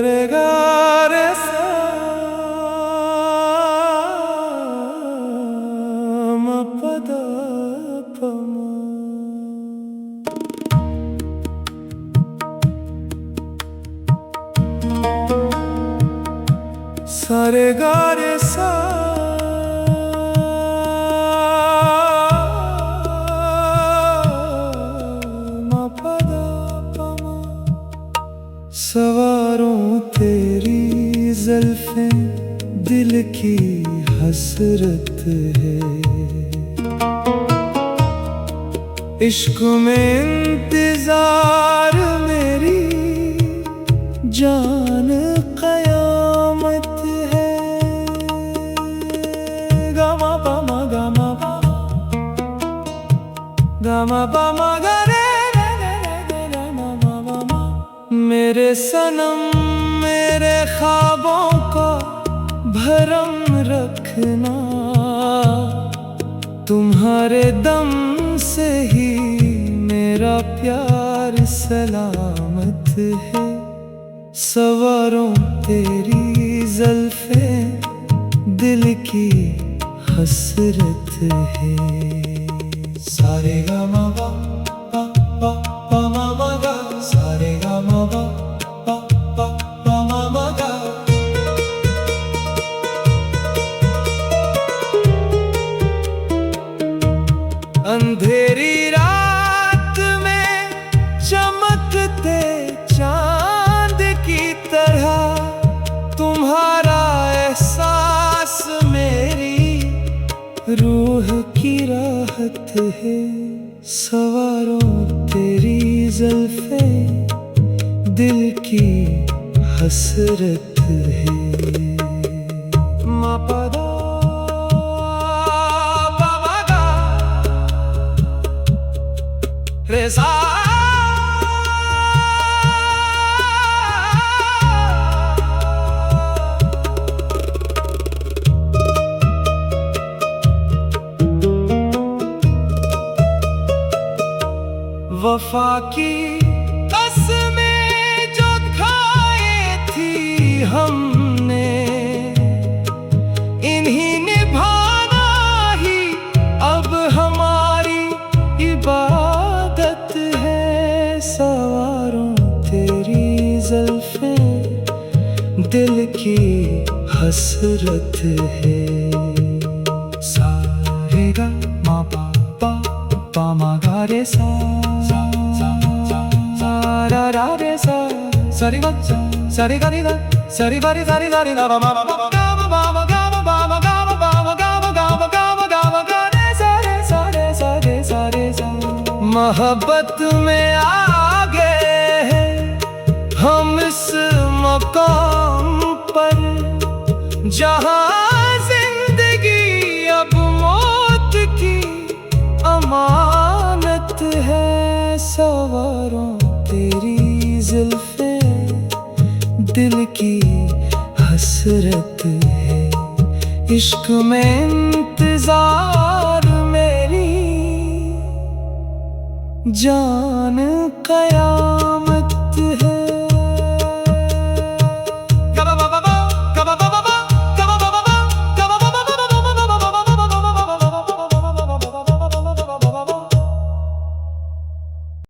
रे गा रे सा म प द प म सा रे गा रे सा सवारों तेरी ज़ुल्फ़ें दिल की हसरत है, इश्क में इंतजार मेरी जान क़यामत है। गामा पामा गामा पा गामा पामा गा रे मेरे सनम मेरे ख्वाबों का भरम रखना, तुम्हारे दम से ही मेरा प्यार सलामत है। सवारों तेरी ज़ुल्फ़ें दिल की हसरत है। सारे गा मा पा पा पा मा मा गा, सारे गा मा पा पा पा पा मा मा गा। अंधेरी रात में चमकते चांद की तरह तुम्हारा एहसास मेरी रूह की राहत है। सवारों तेरी ज़ुल्फ़ें दिल की हसरत है। मा पा दा पा मा गा रे सा वफा की कसमें जो खाए थी हमने, इन्हीं निभाना ही अब हमारी इबादत है। सवारों तेरी ज़ुल्फ़ें दिल की हसरत है। सा रे गा मा पा पा पा मा गा रे सा रा रा रे सा सा रे गा सा रे गा रे गा सा रे गा रे सा रे गा रे गा मा मा मा गा मा मा मा गा मा मा मा गा मा मा मा गा मा गा मा गा मा गा मा गा रे सा रे सा रे सा रे सा रे सा। मोहब्बत में आ गए हैं हम इस मकाम पर, जहाँ जिंदगी अब मौत की अमानत है। सवारों तेरी ज़ुल्फ़ें दिल की हसरत है, इश्क में इंतजार मेरी जान क़यामत